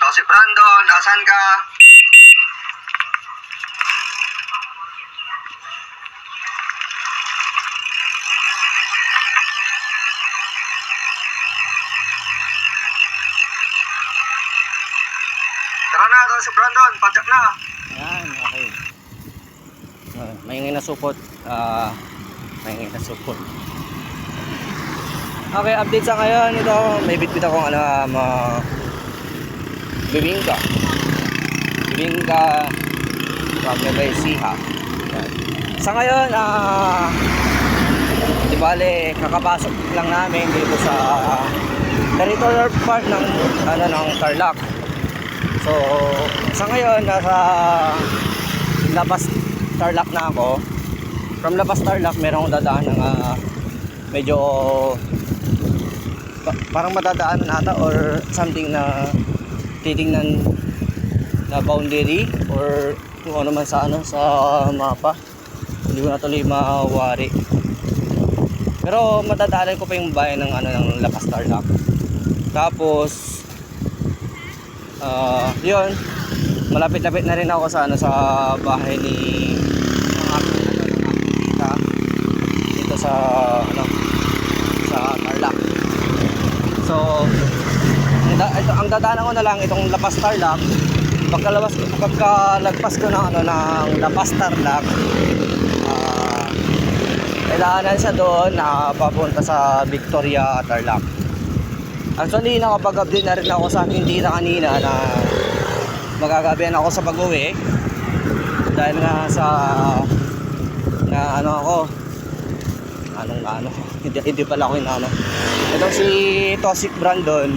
Si Brandon, asan ka? Tara na, to si Brandon, padyak na. Yan, okay. Maingay na supot. Maingay na supot. Okay, update sa ngayon. Ito, may bitbit akong bibingka. Bibingka from Nueva Ecija. Yan. Sa ngayon, di bale, kakapasok lang namin dito sa territorial part ng Tarlac. So, sa ngayon, nasa Labas Tarlac na ako. From Labas Tarlac, meron akong dadaan ng medyo parang madadaan nata or something na titingnan na boundary or kung ano man sa mapa. Hindi ko na tuloy mawari. Pero madadaanan ko pa yung bayan ng ng Labas Tarlac. Tapos yun, malapit-lapit na rin ako sa sa bahay ni ng aking tita dito sa sa Tarlac. So ang dadaanan ko na lang itong Labas Tarlac. Pagkalagpas ko ng ng Labas Tarlac, kailangan siya doon na papunta sa Victoria Tarlac. Actually, nakapag-update na rin ako sa aking tita kanina na magagabihan ako sa pag-uwi dahil nga sa hindi pala ako inaano. Itong si Tosik Brandon,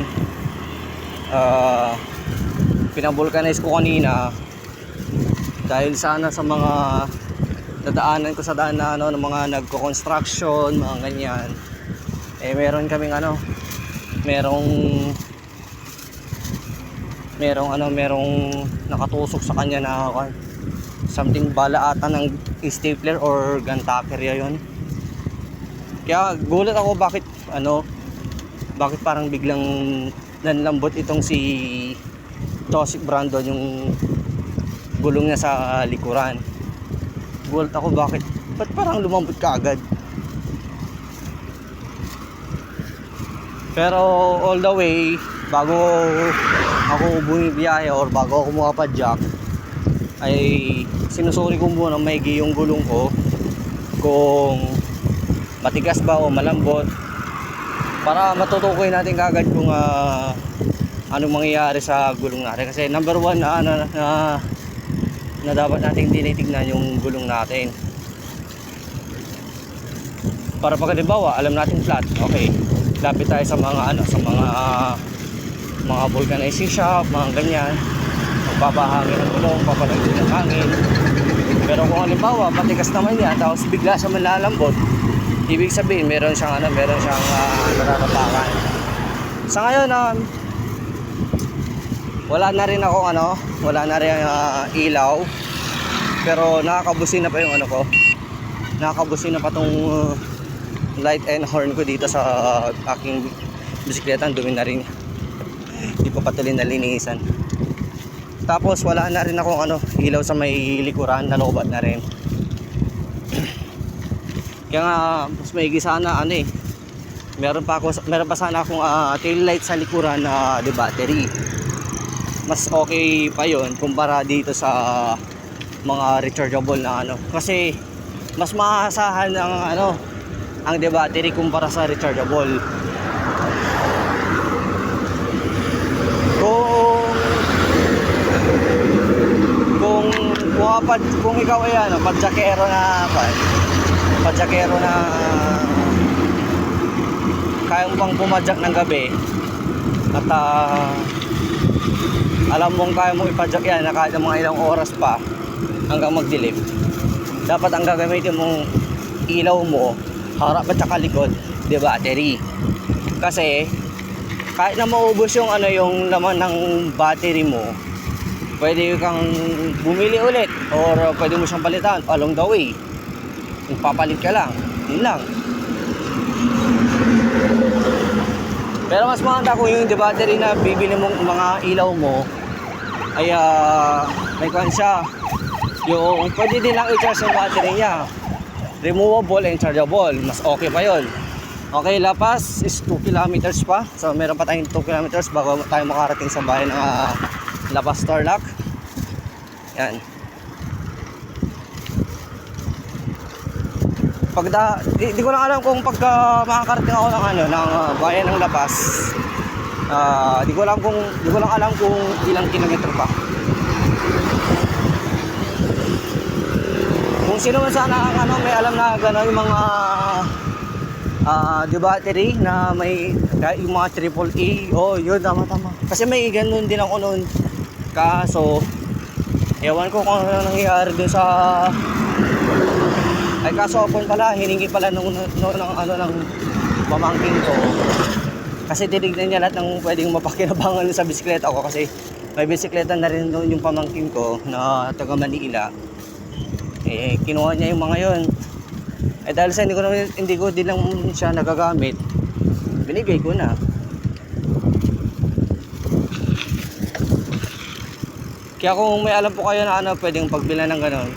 pinabulkanize ko kanina dahil sana sa mga dadaanan ko sa daan na ng mga nagko-construction, mga ganyan. Meron kaming merong nakatusok sa kanya na something bala ata ng stapler or gantakerya yon. Kaya gulat ako bakit parang biglang nanlambot itong si Tosik Brandon yung gulong niya sa likuran. Gulat ako ba't parang lumambot ka agad. Pero all the way, bago ako bumibiyahe or bago ako mumapadyak, ay sinusuri ko muna maigi yung gulong ko kung matigas ba o malambot, para matutukoy natin kagad kung anong mangyayari sa gulong natin. Kasi number one na dapat nating tinitignan yung gulong natin, para pag halimbawa alam natin flat, okay, lapit tayo sa mga mga vulcanizing shop, mga ganyan, magpapahangin ang gulong, papalagin ng hangin. Pero kung halimbawa matigas naman yan tapos bigla siya malalambot, ibig sabihin meron siyang nararapakan. Sa ngayon wala na rin ilaw, pero nakakabusina pa yung nakakabusina pa tong light and horn ko dito sa aking bisikleta. Dumi na rin, hindi ko patuloy na linisan. Tapos wala na rin akong ilaw sa may likuran, nalobat na rin. Kaya nga mas maigi sana meron pa sana akong tail light sa likuran na de battery. Mas okay pa yon kumpara dito sa mga rechargeable na kasi mas maasahan ang de battery kumpara sa rechargeable. Kung ikaw ay padjakero na kaya mo pang pumadyak ng gabi at alam mong kaya mo ipadyak yan na kahit mga ilang oras pa hanggang magdilim, dapat ang gagamitin mong ilaw mo harap at saka likod de battery. Kasi kahit na maubos yung yung laman ng battery mo, pwede kang bumili ulit or pwede mo siyang palitan along the way. Kung papalit ka lang, yun lang. Pero mas maganda kung yung battery na bibili mong mga ilaw mo ay may kwan siya. Yung pwede din lang i-charge yung battery niya. Removable and chargeable. Mas okay pa yon. Okay, Lapas is 2 kilometers pa. So meron pa tayong 2 kilometers bago tayo makarating sa bayan ng Lapas Tarlac. Yan. Di ko lang alam kung pagka makakarating ako ng bayan ng Lapas. Di ko lang alam kung ilang kilometro pa. Kung sino man sana ang may alam na gano'n yung mga di battery na may yung mga AAA, yun tama. Kasi may ganun din ako noon. Kaso ewan ko kung ano nangyayari dun sa kaso open pala, hiningi pala ng pamangkin ko. Kasi tinignan niya lahat ng pwedeng mapakinabangan sa bisikleta ko kasi may bisikleta na rin doon yung pamangkin ko na taga Manila. Kinuha niya yung mga yon. Dahil sa hindi ko din lang siya nagagamit, binigay ko na. Kaya kung may alam po kayo na pwedeng pagbilan ng ganon,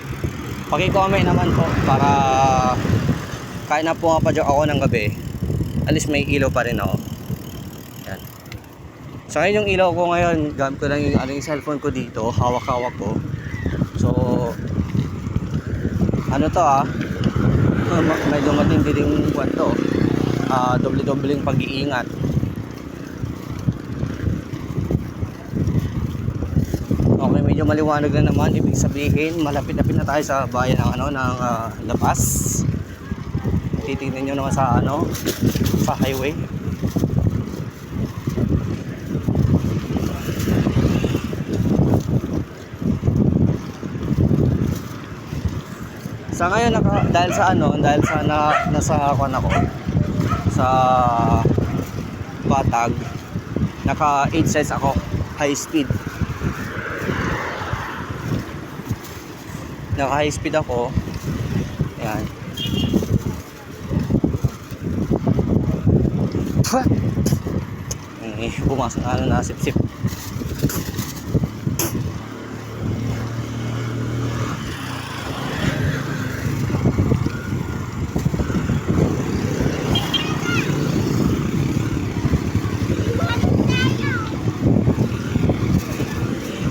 paki-comment naman po para kahit na pumapadyak ako ng gabi, at least may ilaw pa rin ako. Yan. So ngayon yung ilaw ko ngayon, gamit ko lang yung cellphone ko dito, hawak-hawak ko. So medyo matindi din buwan to. Doble-dobleng pag-iingat. Okay, medyo maliwanag na naman. Ibig sabihin, malapit-lapit na tayo sa bayan ng Lapas. Titignan nyo naman sa highway. Sa ngayon dahil sa nasa ako sa Batag, naka 8 size ako, high speed. Naka high speed ako. Ayan. Pumasok na sip-sip.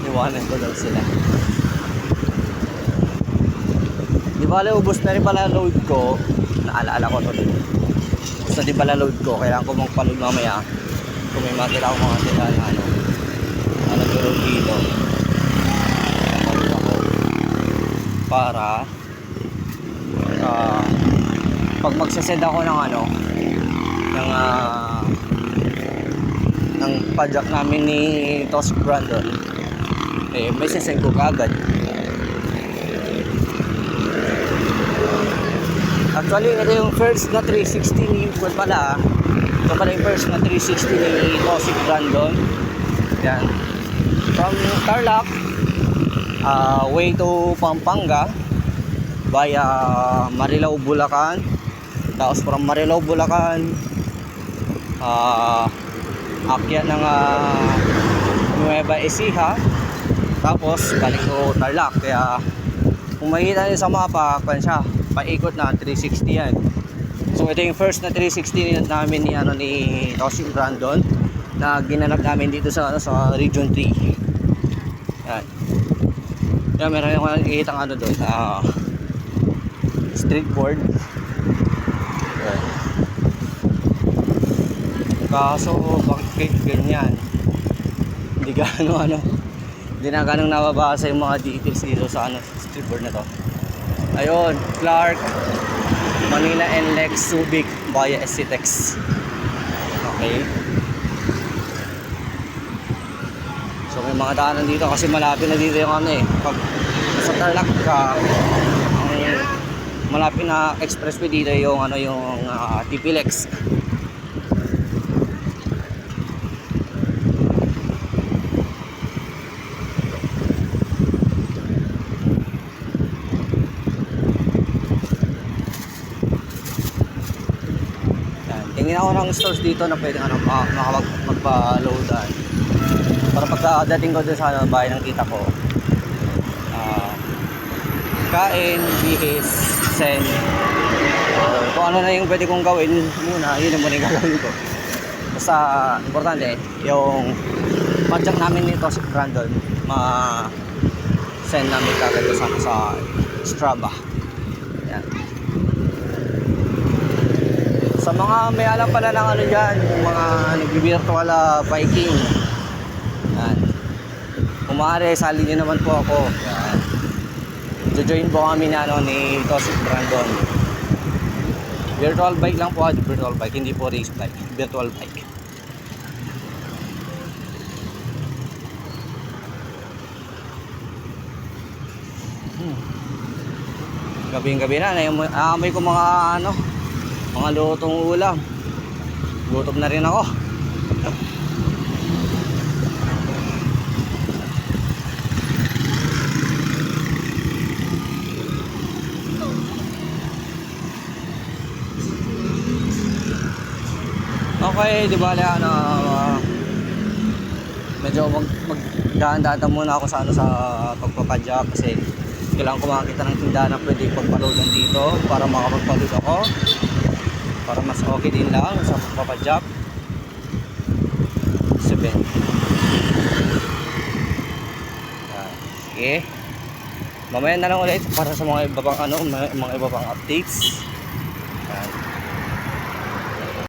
Iwanan ko daw sila. Di ba ubos na rin pala load ko. Naalaala ko to din. Basta di pala load ko. Kailangan ko magpa-load mamaya. Kung may makita ko mga sila na tulog dito. Para pag magsasend ako ng padjak namin ni Tosik Brandon, may sasend ko kagad. Actually, ito yung first na 360 ni Wood pala. Ito pala yung first na 360 ni Tosik Brandon. Yan. From Tarlac, way to Pampanga via Marilao, Bulacan. Tapos from Marilao, Bulacan, akyat ng Nueva Ecija. Tapos balik to Tarlac. Kaya kung makikita nyo sa mapa, siya paikot na 360 yan. So ito yung first na 360 namin ni Tosik Brandon na ginanap namin dito sa Region 3. Yan. Yan, meron yung nakikita ng doon, street board. Yan. Kaso bakit ganyan? Hindi na ganong nababasa yung mga details dito sa street board na to. Ayun, Clark, Manila NLEX, Subic via SCTEX. Okay. So may mga daanan dito kasi malapit na dito yung pag sa Tarlac ka, malapit na expressway dito yung TPLEX. Tingin ako ng stores dito na pwede magpa-loadan. Para pagkadating ko dun sa bahay ng tita ko, kain, bihis, send, or kung ano na yung pwede kong gawin muna, yun ang muna yung gagawin ko. Basta importante yung padjak namin nito si Brandon, send namin kagad kasama sa Strava. Yan. Sa mga may alam pala ng ano dyan, yung mga nag-virtual biking, yan, kung maaari sali nyo naman po ako. Yan, join po kami na ni Tosik Brandon. Virtual bike lang po, virtual bike, hindi po race bike, virtual bike. Gabing-gabi na, naamoy ko mga mga lutong ulam. Gutom na rin ako. Okay, di ba medyo magdaan-daan muna ako sa pagpapadyak kasi kailangan ko makakita ng tindahan na pwede pagpaludan dito para makapagpalud ako, para mas okay din lang sa pagpapadyak. 7. Sige, mamaya na lang ulit para sa mga iba pang mga iba pang updates.